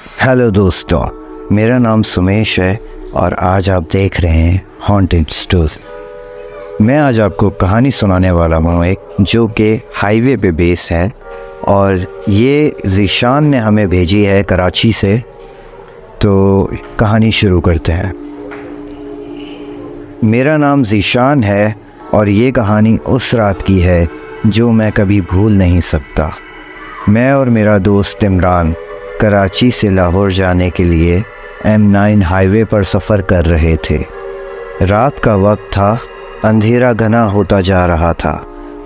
Hello दोस्तों, मेरा नाम सुमेश है और आज आप देख रहे हैं हॉन्टेड स्टोरी। मैं आज आपको कहानी सुनाने वाला हूँ एक जो कि हाईवे पे बेस है और ये ज़ीशान ने हमें भेजी है कराची से। तो कहानी शुरू करते हैं। मेरा नाम ज़ीशान है और ये कहानी उस रात की है जो मैं कभी भूल नहीं सकता। मैं और मेरा दोस्त इमरान कराची से लाहौर जाने के लिए M9 हाईवे पर सफ़र कर रहे थे। रात का वक्त था, अंधेरा घना होता जा रहा था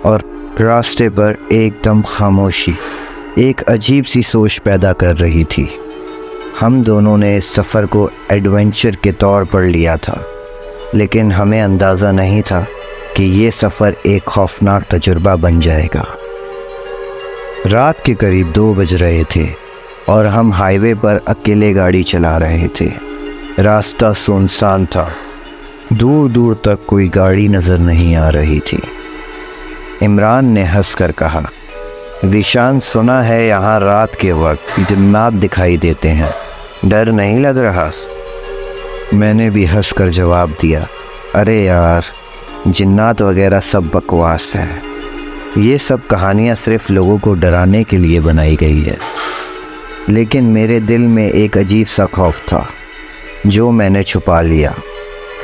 और रास्ते पर एकदम खामोशी एक अजीब सी सोच पैदा कर रही थी। हम दोनों ने इस सफ़र को एडवेंचर के तौर पर लिया था, लेकिन हमें अंदाज़ा नहीं था कि ये सफ़र एक खौफनाक तजुर्बा बन जाएगा। रात के करीब 2 बज रहे थे और हम हाईवे पर अकेले गाड़ी चला रहे थे। रास्ता सुनसान था, दूर दूर तक कोई गाड़ी नज़र नहीं आ रही थी। इमरान ने हंसकर कहा, ज़ीशान, सुना है यहाँ रात के वक्त जिन्नात दिखाई देते हैं, डर नहीं लग रहा? मैंने भी हंसकर जवाब दिया, अरे यार, जिन्नात वगैरह सब बकवास है। ये सब कहानियाँ सिर्फ लोगों को डराने के लिए बनाई गई है। लेकिन मेरे दिल में एक अजीब सा खौफ था जो मैंने छुपा लिया।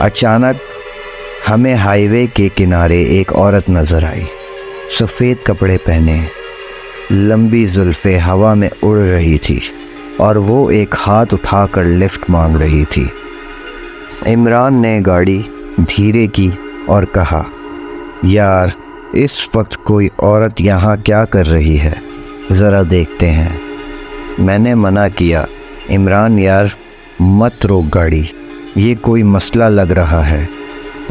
अचानक हमें हाईवे के किनारे एक औरत नज़र आई। सफ़ेद कपड़े पहने, लंबी जुल्फ़ें हवा में उड़ रही थी और वो एक हाथ उठाकर लिफ्ट मांग रही थी। इमरान ने गाड़ी धीरे की और कहा, यार, इस वक्त कोई औरत यहाँ क्या कर रही है, ज़रा देखते हैं। मैंने मना किया, इमरान यार, मत रोक गाड़ी, ये कोई मसला लग रहा है।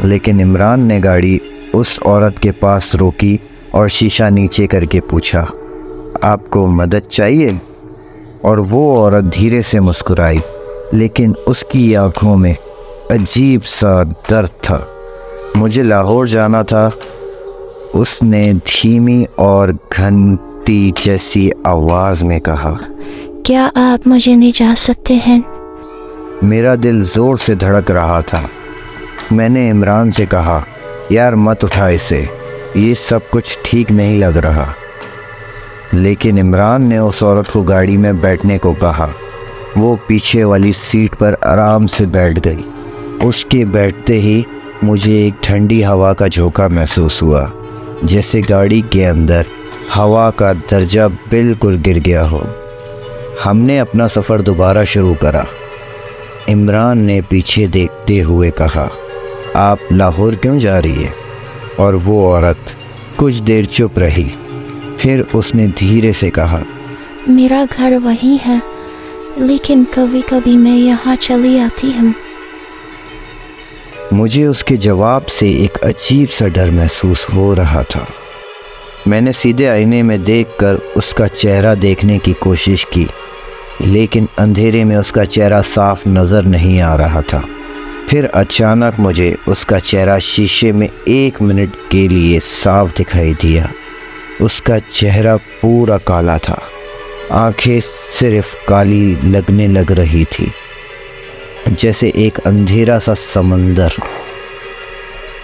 लेकिन इमरान ने गाड़ी उस औरत के पास रोकी और शीशा नीचे करके पूछा, आपको मदद चाहिए? और वो औरत धीरे से मुस्कुराई, लेकिन उसकी आँखों में अजीब सा दर्द था। मुझे लाहौर जाना था, उसने धीमी और घंटी जैसी आवाज़ में कहा, क्या आप मुझे ले जा सकते हैं? मेरा दिल ज़ोर से धड़क रहा था। मैंने इमरान से कहा, यार मत उठा इसे, ये सब कुछ ठीक नहीं लग रहा। लेकिन इमरान ने उस औरत को गाड़ी में बैठने को कहा। वो पीछे वाली सीट पर आराम से बैठ गई। उसके बैठते ही मुझे एक ठंडी हवा का झोंका महसूस हुआ, जैसे गाड़ी के अंदर हवा का दर्जा बिल्कुल गिर गया हो। हमने अपना सफ़र दोबारा शुरू करा। इमरान ने पीछे देखते हुए कहा, आप लाहौर क्यों जा रही है? और वो औरत कुछ देर चुप रही, फिर उसने धीरे से कहा, मेरा घर वही है, लेकिन कभी कभी मैं यहाँ चली आती हूँ। मुझे उसके जवाब से एक अजीब सा डर महसूस हो रहा था। मैंने सीधे आईने में देखकर उसका चेहरा देखने की कोशिश की, लेकिन अंधेरे में उसका चेहरा साफ नज़र नहीं आ रहा था। फिर अचानक मुझे उसका चेहरा शीशे में 1 मिनट के लिए साफ दिखाई दिया। उसका चेहरा पूरा काला था, आंखें सिर्फ काली लगने लग रही थी, जैसे एक अंधेरा सा समंदर।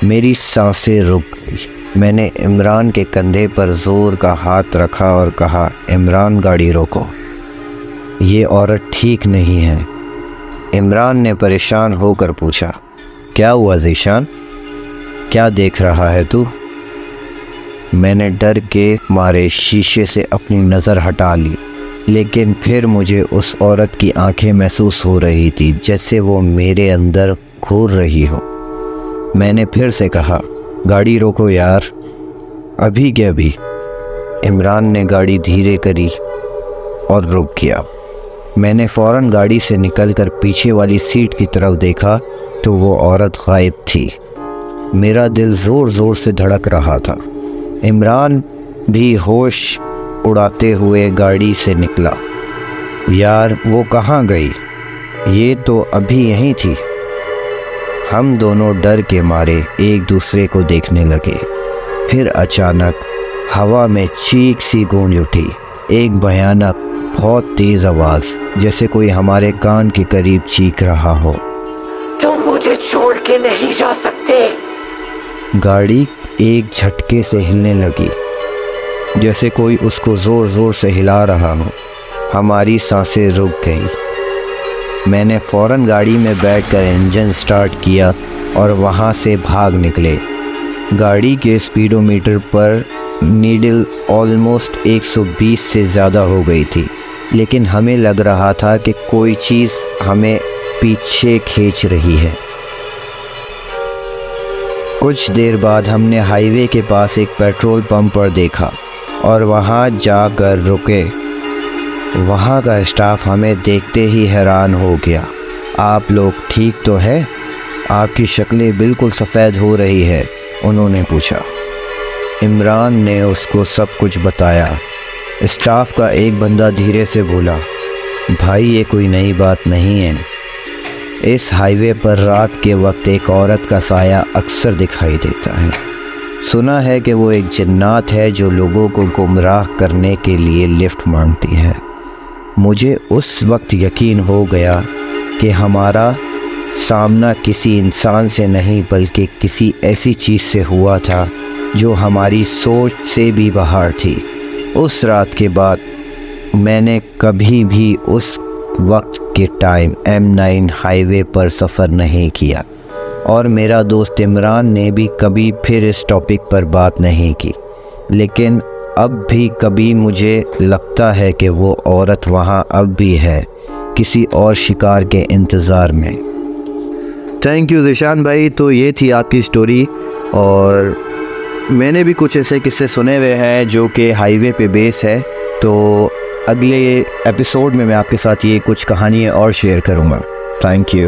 मेरी सांसें रुक गई। मैंने इमरान के कंधे पर ज़ोर का हाथ रखा और कहा, इमरान, गाड़ी रोको, ये औरत ठीक नहीं है। इमरान ने परेशान होकर पूछा, क्या हुआ ज़ीशान, क्या देख रहा है तू? मैंने डर के मारे शीशे से अपनी नज़र हटा ली, लेकिन फिर मुझे उस औरत की आंखें महसूस हो रही थी, जैसे वो मेरे अंदर घूर रही हो। मैंने फिर से कहा, गाड़ी रोको यार, अभी के अभी। इमरान ने गाड़ी धीरे करी और रुक गया। मैंने फ़ौरन गाड़ी से निकलकर पीछे वाली सीट की तरफ देखा तो वो औरत गायब थी। मेरा दिल ज़ोर ज़ोर से धड़क रहा था। इमरान भी होश उड़ाते हुए गाड़ी से निकला। यार, वो कहाँ गई? ये तो अभी यहीं थी। हम दोनों डर के मारे एक दूसरे को देखने लगे। फिर अचानक हवा में चीख सी गूंज उठी। एक भयानक بہت تیز آواز جیسے کوئی ہمارے کان کے قریب چیخ رہا ہو، تم مجھے چھوڑ کے نہیں جا سکتے۔ گاڑی ایک جھٹکے سے ہلنے لگی جیسے کوئی اس کو زور زور سے ہلا رہا ہو۔ ہماری سانسیں رک گئی۔ میں نے فوراً گاڑی میں بیٹھ کر انجن سٹارٹ کیا اور وہاں سے بھاگ نکلے۔ گاڑی کے سپیڈو میٹر پر نیڈل آلموسٹ 120 سے زیادہ ہو گئی تھی، لیکن ہمیں لگ رہا تھا کہ کوئی چیز ہمیں پیچھے کھینچ رہی ہے۔ کچھ دیر بعد ہم نے ہائی وے کے پاس ایک پیٹرول پمپ پر دیکھا اور وہاں جا کر رکے۔ وہاں کا اسٹاف ہمیں دیکھتے ہی حیران ہو گیا۔ آپ لوگ ٹھیک تو ہے؟ آپ کی شکلیں بالکل سفید ہو رہی ہے، انہوں نے پوچھا۔ عمران نے اس کو سب کچھ بتایا۔ اسٹاف کا ایک بندہ دھیرے سے بولا، بھائی یہ کوئی نئی بات نہیں ہے۔ اس ہائی وے پر رات کے وقت ایک عورت کا سایہ اکثر دکھائی دیتا ہے۔ سنا ہے کہ وہ ایک جنات ہے جو لوگوں کو گمراہ کرنے کے لیے لفٹ مانگتی ہے۔ مجھے اس وقت یقین ہو گیا کہ ہمارا سامنا کسی انسان سے نہیں بلکہ کسی ایسی چیز سے ہوا تھا جو ہماری سوچ سے بھی باہر تھی۔ اس رات کے بعد میں نے کبھی بھی اس وقت کے ٹائم M9 ہائی وے پر سفر نہیں کیا، اور میرا دوست عمران نے بھی کبھی پھر اس ٹاپک پر بات نہیں کی، لیکن اب بھی کبھی مجھے لگتا ہے کہ وہ عورت وہاں اب بھی ہے، کسی اور شکار کے انتظار میں۔ تھینک یو ذیشان بھائی۔ تو یہ تھی آپ کی سٹوری، اور میں نے بھی کچھ ایسے قصے سنے ہوئے ہیں جو کہ ہائی وے پہ بیس ہے، تو اگلے ایپیسوڈ میں آپ کے ساتھ یہ کچھ کہانیاں اور شیئر کروں گا۔ Thank you.